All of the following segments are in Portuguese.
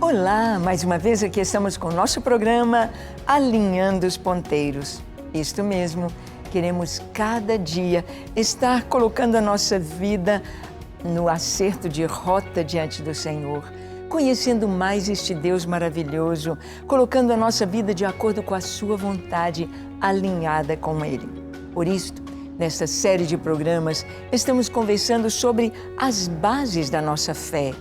Olá, mais uma vez aqui estamos com o nosso programa Alinhando os Ponteiros. Isto mesmo, queremos cada dia estar colocando a nossa vida no acerto de rota diante do Senhor, conhecendo mais este Deus maravilhoso, colocando a nossa vida de acordo com a sua vontade, alinhada com Ele. Por isto, nesta série de programas, estamos conversando sobre as bases da nossa fé.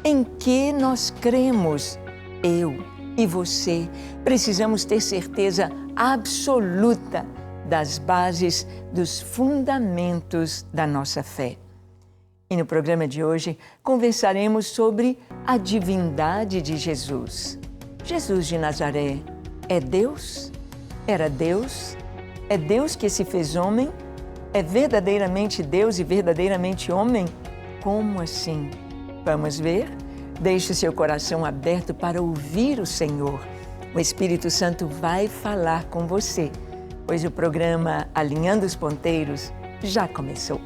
Em que nós cremos? Eu e você precisamos ter certeza absoluta das bases, dos fundamentos da nossa fé. E no programa de hoje conversaremos sobre a divindade de Jesus. Jesus de Nazaré é Deus? Era Deus? É Deus que se fez homem? É verdadeiramente Deus e verdadeiramente homem? Como assim? Vamos ver? Deixe seu coração aberto para ouvir o Senhor. O Espírito Santo vai falar com você, pois o programa Alinhando os Ponteiros já começou.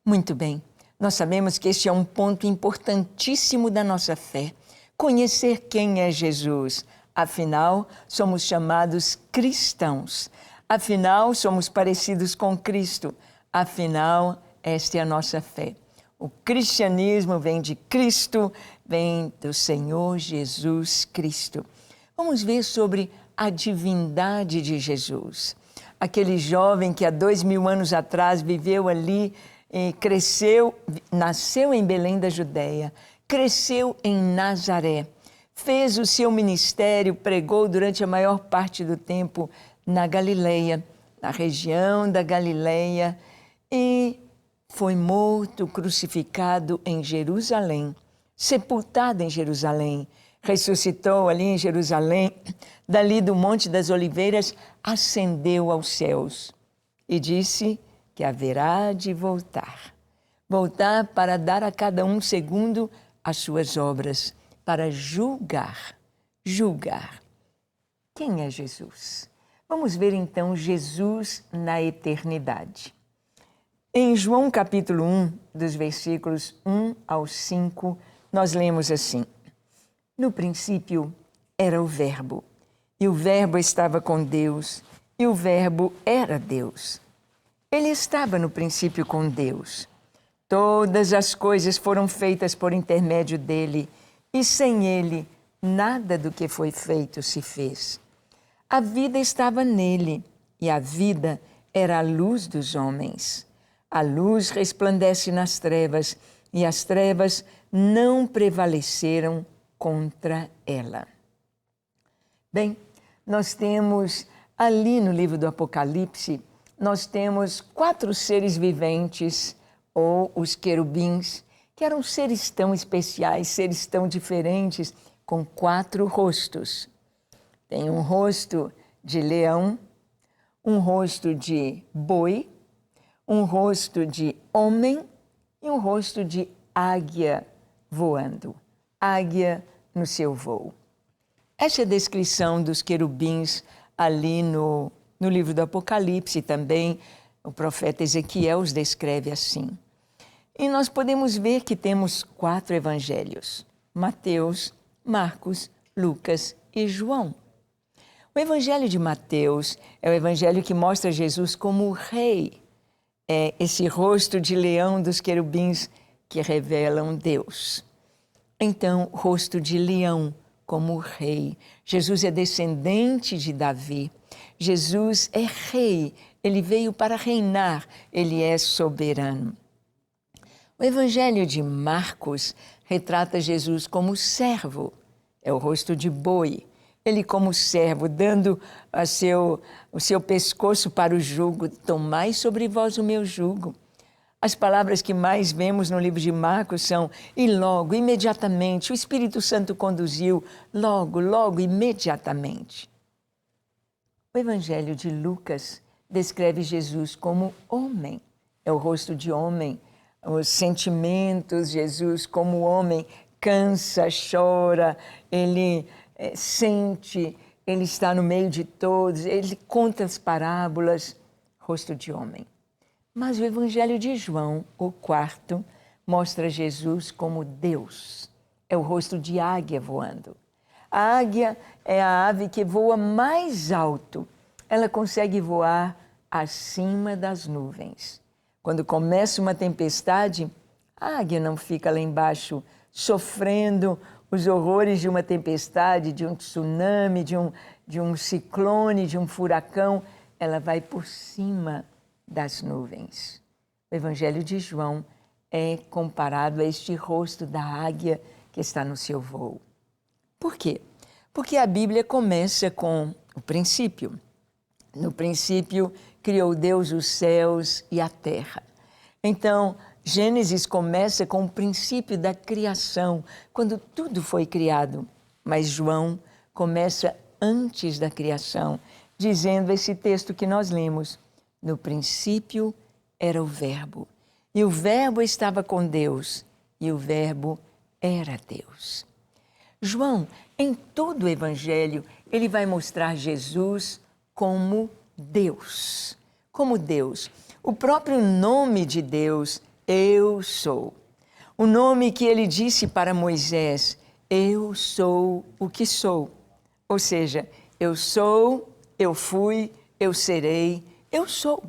Muito bem, nós sabemos que este é um ponto importantíssimo da nossa fé. Conhecer quem é Jesus. Afinal, somos chamados cristãos. Afinal, somos parecidos com Cristo. Afinal, esta é a nossa fé. O cristianismo vem de Cristo, vem do Senhor Jesus Cristo. Vamos ver sobre a divindade de Jesus. Aquele jovem que há 2000 anos atrás viveu ali, cresceu, nasceu em Belém da Judéia, cresceu em Nazaré, fez o seu ministério, pregou durante a maior parte do tempo na Galileia, na região da Galileia, e foi morto, crucificado em Jerusalém, sepultado em Jerusalém, ressuscitou ali em Jerusalém, dali do Monte das Oliveiras, ascendeu aos céus e disse que haverá de voltar para dar a cada um segundo as suas obras, para julgar. Quem é Jesus? Vamos ver então Jesus na eternidade. Em João capítulo 1, dos versículos 1 ao 5, nós lemos assim: No princípio era o Verbo, e o Verbo estava com Deus, e o Verbo era Deus. Ele estava no princípio com Deus. Todas as coisas foram feitas por intermédio dele, e sem ele, nada do que foi feito se fez. A vida estava nele, e a vida era a luz dos homens. A luz resplandece nas trevas, e as trevas não prevaleceram contra ela. Bem, nós temos ali no livro do Apocalipse, nós temos 4 seres viventes, ou os querubins, que eram seres tão especiais, seres tão diferentes, com 4 rostos. Tem um rosto de leão, um rosto de boi, um rosto de homem e um rosto de águia voando. Águia no seu voo. Essa é a descrição dos querubins ali no livro do Apocalipse também. O profeta Ezequiel os descreve assim. E nós podemos ver que temos 4 evangelhos: Mateus, Marcos, Lucas e João. O evangelho de Mateus é o evangelho que mostra Jesus como o rei. É esse rosto de leão dos querubins que revelam Deus. Então, rosto de leão como rei. Jesus é descendente de Davi. Jesus é rei. Ele veio para reinar. Ele é soberano. O evangelho de Marcos retrata Jesus como servo. É o rosto de boi. Ele como servo, dando o seu pescoço para o jugo. Tomai sobre vós o meu jugo. As palavras que mais vemos no livro de Marcos são: e logo, imediatamente, o Espírito Santo conduziu, logo, imediatamente. O evangelho de Lucas descreve Jesus como homem. É o rosto de homem, os sentimentos, Jesus como homem, cansa, chora, ele sente, ele está no meio de todos, ele conta as parábolas, rosto de homem. Mas o Evangelho de João, o quarto, mostra Jesus como Deus. É o rosto de águia voando. A águia é a ave que voa mais alto. Ela consegue voar acima das nuvens. Quando começa uma tempestade, a águia não fica lá embaixo sofrendo os horrores de uma tempestade, de um tsunami, de um ciclone, de um furacão. Ela vai por cima das nuvens. O Evangelho de João é comparado a este rosto da águia que está no seu voo. Por quê? Porque a Bíblia começa com o princípio. No princípio, criou Deus os céus e a terra. Então, Gênesis começa com o princípio da criação, quando tudo foi criado. Mas João começa antes da criação, dizendo esse texto que nós lemos. No princípio era o Verbo, e o Verbo estava com Deus, e o Verbo era Deus. João, em todo o Evangelho, ele vai mostrar Jesus como Deus. Como Deus. O próprio nome de Deus, eu sou. O nome que ele disse para Moisés, eu sou o que sou. Ou seja, eu sou, eu fui, eu serei, eu sou.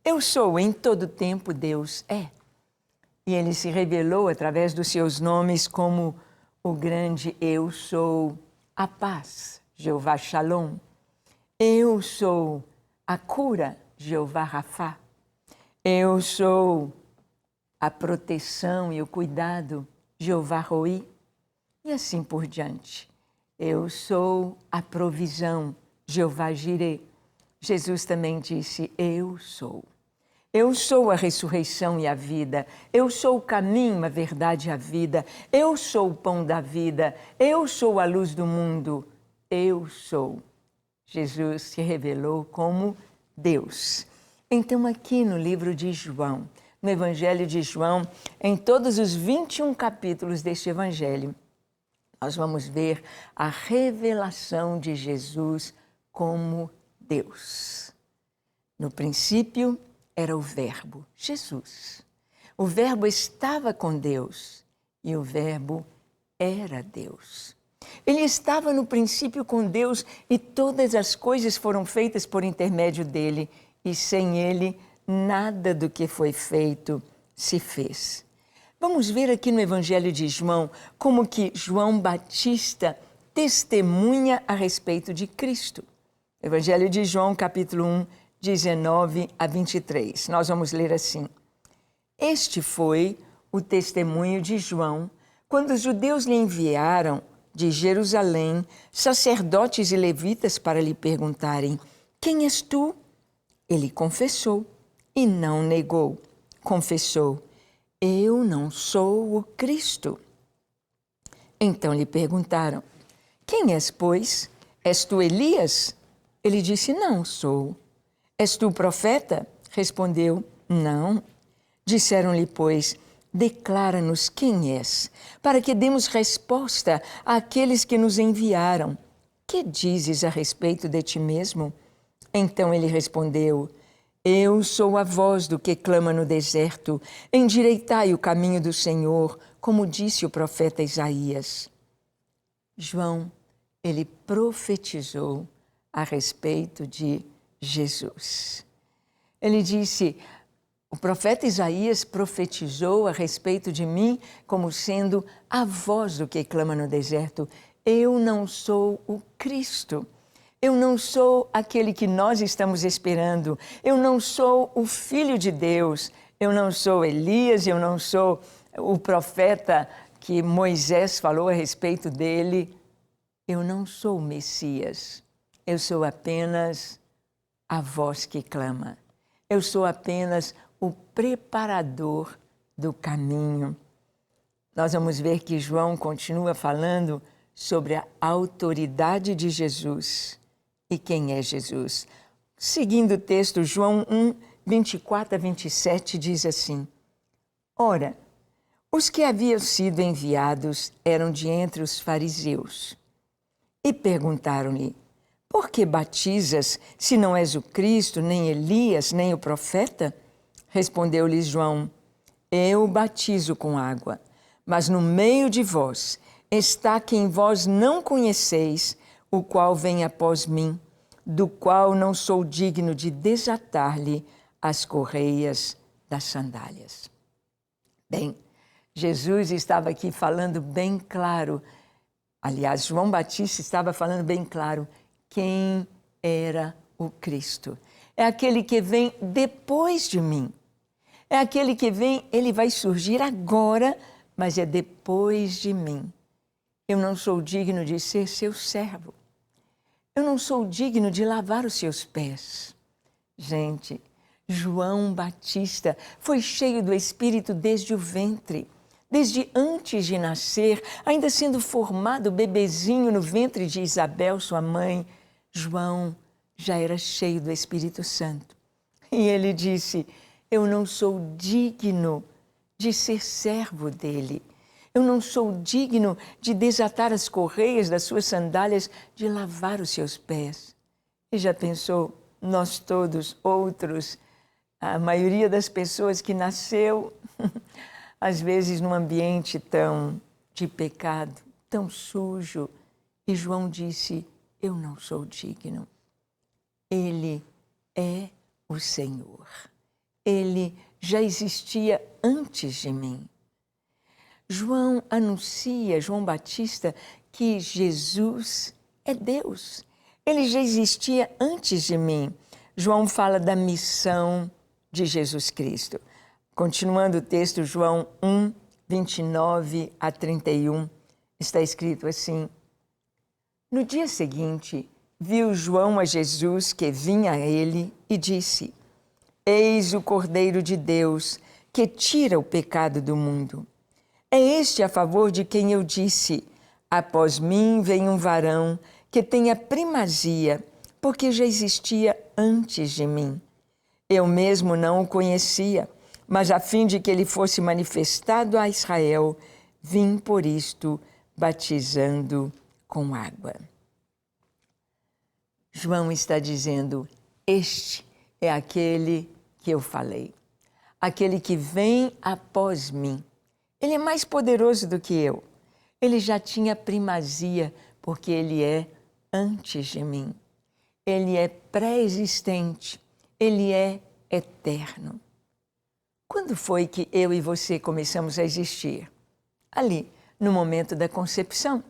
Eu sou, em todo tempo Deus é. E ele se revelou através dos seus nomes como o grande eu sou, a paz, Jeová Shalom. Eu sou a cura, Jeová Rafá. Eu sou a proteção e o cuidado, Jeová Roi. E assim por diante. Eu sou a provisão, Jeová Jireh. Jesus também disse, eu sou. Eu sou a ressurreição e a vida. Eu sou o caminho, a verdade e a vida. Eu sou o pão da vida. Eu sou a luz do mundo. Eu sou. Jesus se revelou como Deus. Então, aqui no livro de João, no Evangelho de João, em todos os 21 capítulos deste Evangelho, nós vamos ver a revelação de Jesus como Deus. No princípio era o Verbo, Jesus. O Verbo estava com Deus e o Verbo era Deus. Ele estava no princípio com Deus e todas as coisas foram feitas por intermédio dele e sem ele nada do que foi feito se fez. Vamos ver aqui no Evangelho de João como que João Batista testemunha a respeito de Cristo. Evangelho de João, capítulo 1, 19 a 23. Nós vamos ler assim. Este foi o testemunho de João, quando os judeus lhe enviaram de Jerusalém sacerdotes e levitas para lhe perguntarem, quem és tu? Ele confessou e não negou. Confessou, eu não sou o Cristo. Então lhe perguntaram, quem és, pois? És tu Elias? Ele disse, não sou. És tu profeta? Respondeu, não. Disseram-lhe, pois, declara-nos quem és, para que demos resposta àqueles que nos enviaram. Que dizes a respeito de ti mesmo? Então ele respondeu, eu sou a voz do que clama no deserto, endireitai o caminho do Senhor, como disse o profeta Isaías. João, ele profetizou a respeito de Jesus. Ele disse, o profeta Isaías profetizou a respeito de mim como sendo a voz do que clama no deserto. Eu não sou o Cristo. Eu não sou aquele que nós estamos esperando. Eu não sou o Filho de Deus. Eu não sou Elias, eu não sou o profeta que Moisés falou a respeito dele. Eu não sou o Messias. Eu sou apenas a voz que clama. Eu sou apenas o preparador do caminho. Nós vamos ver que João continua falando sobre a autoridade de Jesus. E quem é Jesus? Seguindo o texto, João 1, 24 a 27 diz assim, ora, os que haviam sido enviados eram de entre os fariseus e perguntaram-lhe, por que batizas, se não és o Cristo, nem Elias, nem o profeta? Respondeu-lhes João, eu batizo com água, mas no meio de vós está quem vós não conheceis, o qual vem após mim, do qual não sou digno de desatar-lhe as correias das sandálias. Bem, Jesus estava aqui falando bem claro, aliás, João Batista estava falando bem claro quem era o Cristo. É aquele que vem depois de mim. É aquele que vem, ele vai surgir agora, mas é depois de mim. Eu não sou digno de ser seu servo. Eu não sou digno de lavar os seus pés. Gente, João Batista foi cheio do Espírito desde o ventre, desde antes de nascer, ainda sendo formado bebezinho no ventre de Isabel, sua mãe. João já era cheio do Espírito Santo. E ele disse, eu não sou digno de ser servo dele. Eu não sou digno de desatar as correias das suas sandálias, de lavar os seus pés. E já pensou, nós todos, outros, a maioria das pessoas que nasceu, às vezes num ambiente tão de pecado, tão sujo. E João disse, eu não sou digno. Ele é o Senhor. Ele já existia antes de mim. João Batista, que Jesus é Deus. Ele já existia antes de mim. João fala da missão de Jesus Cristo. Continuando o texto, João 1, 29 a 31, está escrito assim, no dia seguinte, viu João a Jesus que vinha a ele e disse, eis o Cordeiro de Deus que tira o pecado do mundo. É este a favor de quem eu disse, após mim vem um varão que tem a primazia, porque já existia antes de mim. Eu mesmo não o conhecia, mas a fim de que ele fosse manifestado a Israel, vim por isto batizando com água. João está dizendo, este é aquele que eu falei, aquele que vem após mim. Ele é mais poderoso do que eu. Ele já tinha primazia, porque ele é antes de mim. Ele é pré-existente, ele é eterno. Quando foi que eu e você começamos a existir? Ali, no momento da concepção.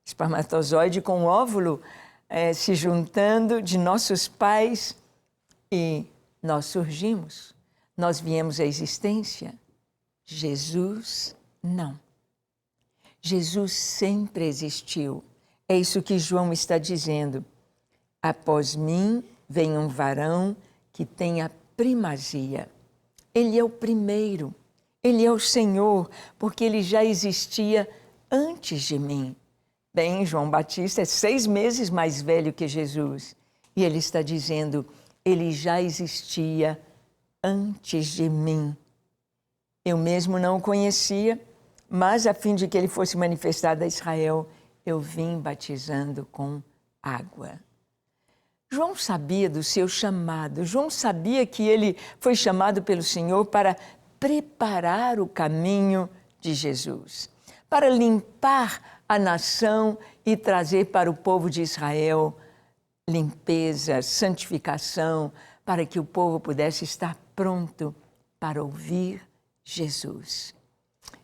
Espermatozoide com óvulo se juntando de nossos pais e nós surgimos. Nós viemos à existência. Jesus, não. Jesus sempre existiu. É isso que João está dizendo. Após mim vem um varão que tem a primazia. Ele é o primeiro. Ele é o Senhor, porque ele já existia antes de mim. Bem, João Batista é 6 meses mais velho que Jesus. E ele está dizendo, ele já existia antes de mim. Eu mesmo não o conhecia, mas a fim de que ele fosse manifestado a Israel, eu vim batizando com água. João sabia do seu chamado. João sabia que ele foi chamado pelo Senhor para preparar o caminho de Jesus, para limpar a nação e trazer para o povo de Israel limpeza, santificação, para que o povo pudesse estar pronto para ouvir Jesus.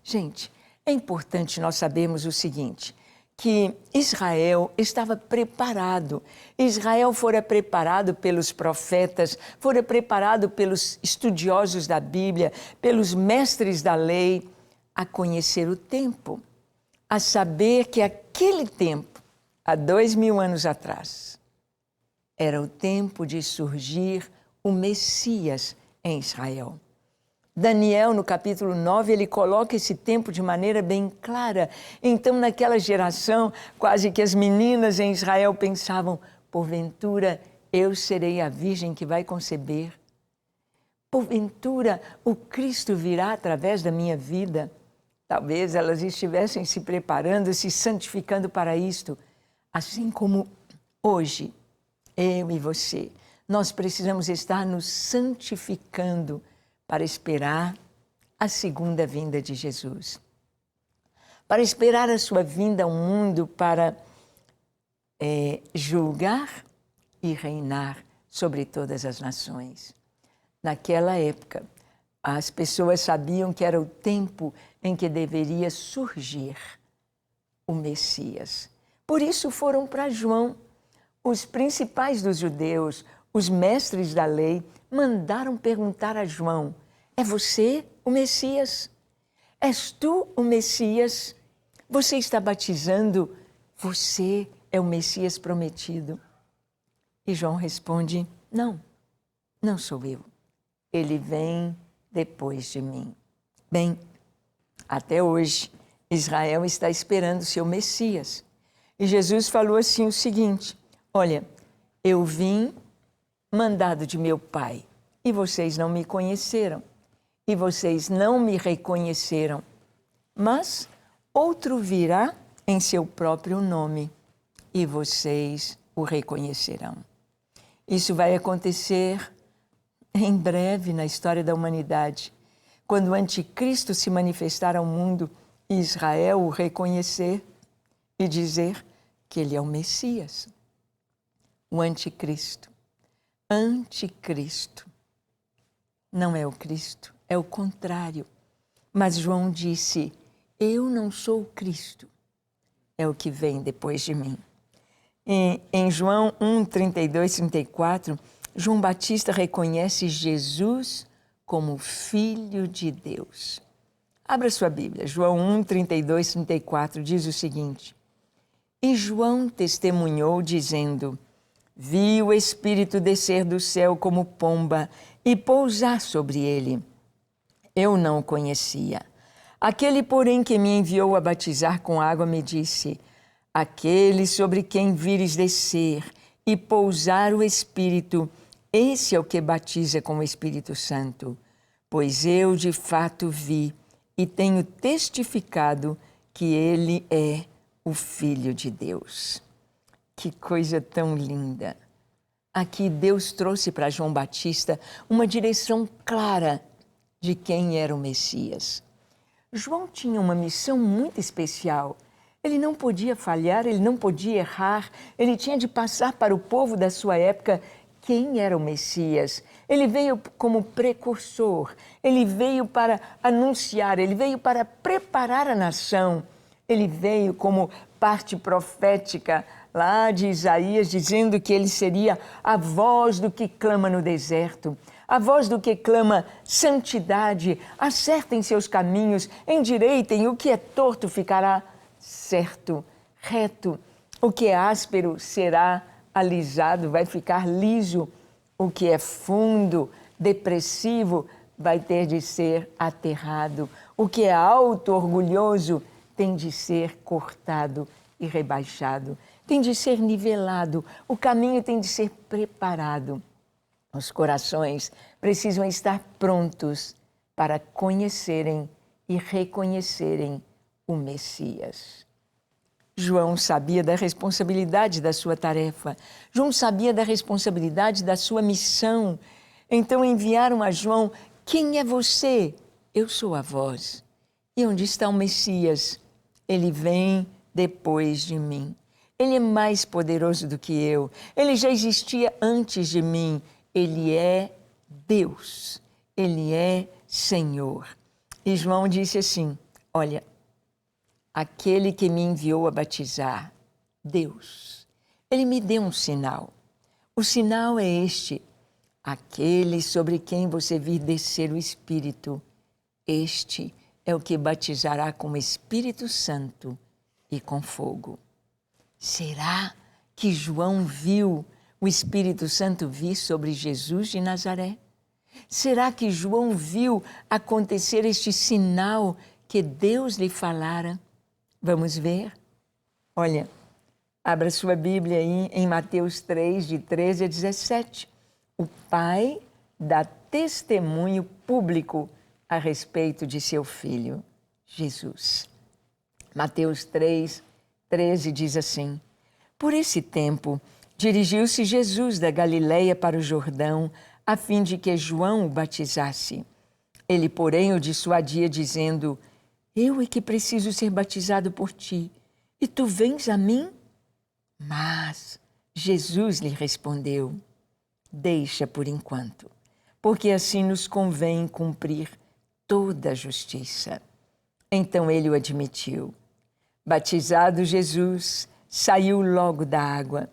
Gente, é importante nós sabermos o seguinte, que Israel estava preparado. Israel fora preparado pelos profetas, fora preparado pelos estudiosos da Bíblia, pelos mestres da lei, a conhecer o tempo, a saber que aquele tempo, há 2000 anos atrás, era o tempo de surgir o Messias em Israel. Daniel, no capítulo 9, ele coloca esse tempo de maneira bem clara. Então, naquela geração, quase que as meninas em Israel pensavam, porventura, eu serei a virgem que vai conceber. Porventura, o Cristo virá através da minha vida. Talvez elas estivessem se preparando, se santificando para isto. Assim como hoje, eu e você, nós precisamos estar nos santificando para esperar a segunda vinda de Jesus. Para esperar a sua vinda ao mundo para julgar e reinar sobre todas as nações. Naquela época, as pessoas sabiam que era o tempo em que deveria surgir o Messias. Por isso foram para João. Os principais dos judeus, os mestres da lei, mandaram perguntar a João: é você o Messias? És tu o Messias? Você está batizando? Você é o Messias prometido? E João responde: não, não sou eu. Ele vem depois de mim. Bem, até hoje, Israel está esperando seu Messias. E Jesus falou assim o seguinte: olha, eu vim mandado de meu Pai, e vocês não me conheceram, e vocês não me reconheceram, mas outro virá em seu próprio nome, e vocês o reconhecerão. Isso vai acontecer em breve na história da humanidade, quando o anticristo se manifestar ao mundo e Israel o reconhecer e dizer que ele é o Messias. O anticristo. Anticristo. Não é o Cristo, é o contrário. Mas João disse: eu não sou o Cristo, é o que vem depois de mim. Em João 1, 32, 34, João Batista reconhece Jesus como Filho de Deus. Abra sua Bíblia, João 1, 32, 34, diz o seguinte: e João testemunhou dizendo: vi o Espírito descer do céu como pomba e pousar sobre ele. Eu não o conhecia. Aquele, porém, que me enviou a batizar com água me disse: aquele sobre quem vires descer e pousar o Espírito, esse é o que batiza com o Espírito Santo. Pois eu de fato vi e tenho testificado que ele é o Filho de Deus. Que coisa tão linda! Aqui Deus trouxe para João Batista uma direção clara de quem era o Messias. João tinha uma missão muito especial. Ele não podia falhar, ele não podia errar, ele tinha de passar para o povo da sua época quem era o Messias. Ele veio como precursor, ele veio para anunciar, ele veio para preparar a nação. Ele veio como parte profética lá de Isaías, dizendo que ele seria a voz do que clama no deserto, a voz do que clama santidade, acertem seus caminhos, endireitem, o que é torto ficará certo, reto, o que é áspero será alisado, vai ficar liso, o que é fundo, depressivo, vai ter de ser aterrado, o que é alto, orgulhoso, tem de ser cortado e rebaixado, tem de ser nivelado, o caminho tem de ser preparado. Os corações precisam estar prontos para conhecerem e reconhecerem o Messias. João sabia da responsabilidade da sua tarefa. João sabia da responsabilidade da sua missão. Então enviaram a João: quem é você? Eu sou a voz. E onde está o Messias? Ele vem depois de mim. Ele é mais poderoso do que eu. Ele já existia antes de mim. Ele é Deus. Ele é Senhor. E João disse assim: olha, aquele que me enviou a batizar, Deus, ele me deu um sinal. O sinal é este: aquele sobre quem você vir descer o Espírito, este é o que batizará com o Espírito Santo e com fogo. Será que João viu o Espírito Santo vir sobre Jesus de Nazaré? Será que João viu acontecer este sinal que Deus lhe falara? Vamos ver? Olha, abra sua Bíblia aí em Mateus 3, de 13 a 17. O Pai dá testemunho público a respeito de seu Filho, Jesus. Mateus 3, 13 diz assim: por esse tempo, Dirigiu-se Jesus da Galileia para o Jordão, a fim de que João o batizasse. Ele, porém, o dissuadia, dizendo: Eu é que preciso ser batizado por ti, e tu vens a mim? Mas Jesus lhe respondeu: Deixa por enquanto, porque assim nos convém cumprir toda a justiça. Então ele o admitiu. Batizado Jesus, saiu logo da água,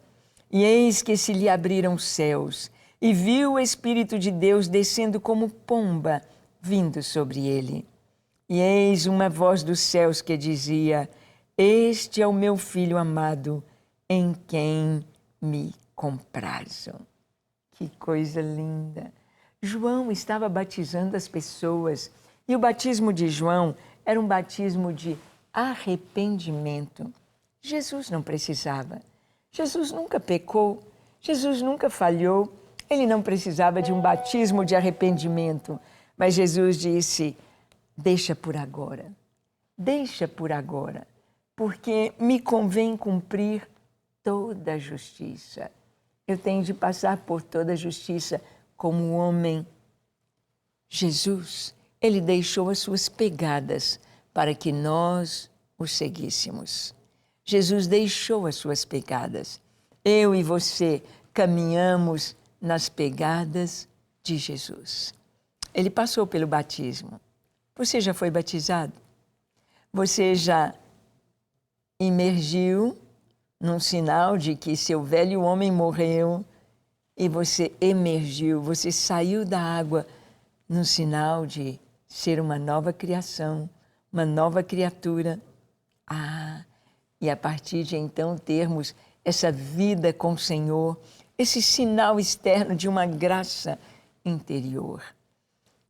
e eis que se lhe abriram os céus, e viu o Espírito de Deus descendo como pomba, vindo sobre ele. E eis uma voz dos céus que dizia: Este é o meu Filho amado, em quem me comprazo. Que coisa linda! João estava batizando as pessoas, e o batismo de João era um batismo de arrependimento. Jesus não precisava. Jesus nunca pecou, Jesus nunca falhou, ele não precisava de um batismo de arrependimento. Mas Jesus disse: Deixa por agora, porque me convém cumprir toda a justiça. Eu tenho de passar por toda a justiça como homem. Jesus, ele deixou as suas pegadas para que nós o seguíssemos. Jesus deixou as suas pegadas. Eu e você caminhamos nas pegadas de Jesus. Ele passou pelo batismo. Você já foi batizado? Você já imergiu num sinal de que seu velho homem morreu e você emergiu, você saiu da água num sinal de ser uma nova criação, uma nova criatura. E a partir de então termos essa vida com o Senhor, esse sinal externo de uma graça interior.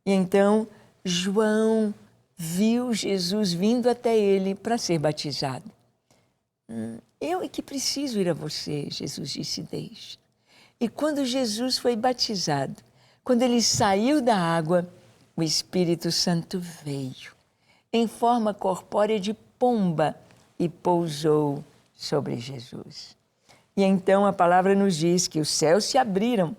E então João viu Jesus vindo até ele para ser batizado. Eu é que preciso ir a você, Jesus disse, deixa. E quando Jesus foi batizado, quando ele saiu da água, o Espírito Santo veio em forma corpórea de pomba e pousou sobre Jesus. E então a palavra nos diz que os céus se abriram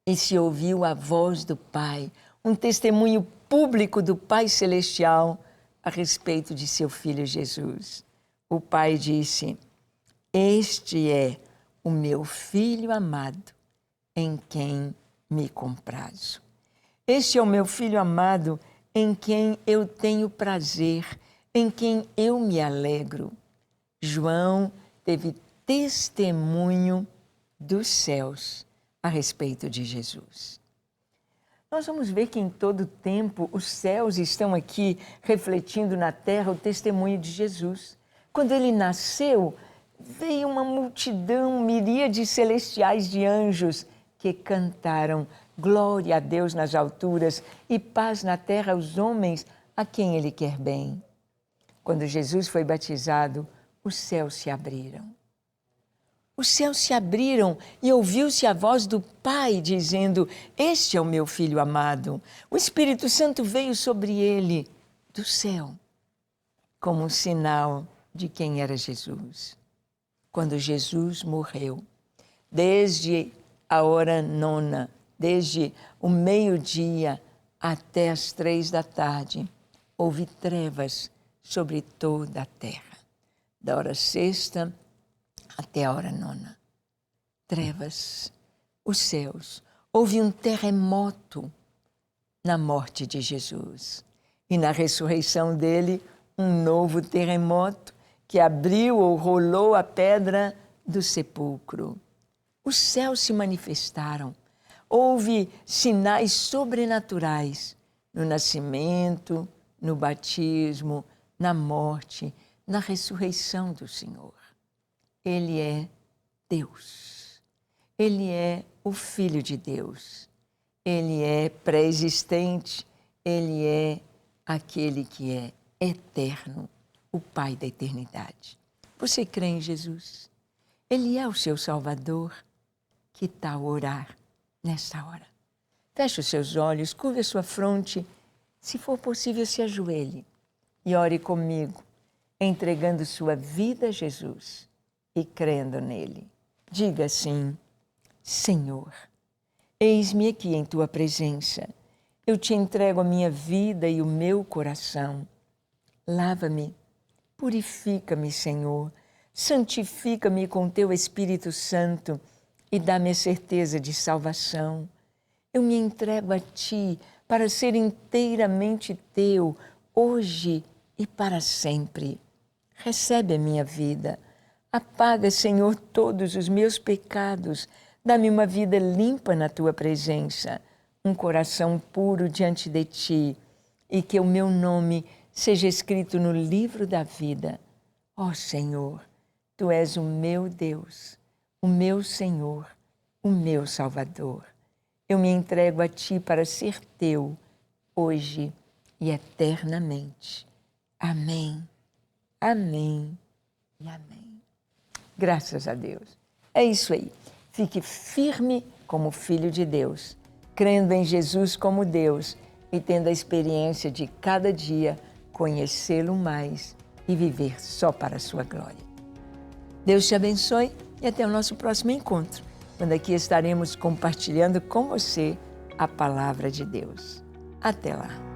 e se ouviu a voz do Pai, um testemunho público do Pai Celestial a respeito de seu Filho Jesus. O Pai disse: Este é o meu Filho amado, em quem me comprazo. Este é o meu Filho amado, em quem eu tenho prazer, em quem eu me alegro. João teve testemunho dos céus a respeito de Jesus. Nós vamos ver que em todo tempo os céus estão aqui refletindo na terra o testemunho de Jesus. Quando ele nasceu, veio uma multidão, miríades celestiais de anjos que cantaram glória a Deus nas alturas e paz na terra aos homens a quem ele quer bem. Quando Jesus foi batizado, os céus se abriram. Os céus se abriram e ouviu-se a voz do Pai dizendo: Este é o meu Filho amado. O Espírito Santo veio sobre ele do céu, como um sinal de quem era Jesus. Quando Jesus morreu, desde a hora nona, desde o meio-dia até as 3 da tarde, houve trevas sobre toda a terra. Da hora sexta até a hora nona. Trevas, os céus. Houve um terremoto na morte de Jesus. E na ressurreição dele, um novo terremoto que abriu ou rolou a pedra do sepulcro. Os céus se manifestaram. Houve sinais sobrenaturais no nascimento, no batismo, na morte, na ressurreição do Senhor. Ele é Deus. Ele é o Filho de Deus. Ele é pré-existente. Ele é aquele que é eterno, o Pai da eternidade. Você crê em Jesus? Ele é o seu Salvador. Que tal orar nesta hora? Feche os seus olhos, curve a sua fronte. Se for possível, se ajoelhe e ore comigo, entregando sua vida a Jesus e crendo nele. Diga assim: Senhor, eis-me aqui em Tua presença. Eu te entrego a minha vida e o meu coração. Lava-me, purifica-me, Senhor. Santifica-me com Teu Espírito Santo e dá-me a certeza de salvação. Eu me entrego a Ti para ser inteiramente Teu, hoje e para sempre. Recebe a minha vida. Apaga, Senhor, todos os meus pecados. Dá-me uma vida limpa na Tua presença, um coração puro diante de Ti, e que o meu nome seja escrito no livro da vida. Ó Senhor, Tu és o meu Deus, o meu Senhor, o meu Salvador. Eu me entrego a Ti para ser Teu, hoje e eternamente. Amém, amém e amém. Graças a Deus. É isso aí. Fique firme como filho de Deus, crendo em Jesus como Deus e tendo a experiência de cada dia conhecê-lo mais e viver só para a sua glória. Deus te abençoe e até o nosso próximo encontro, quando aqui estaremos compartilhando com você a palavra de Deus. Até lá.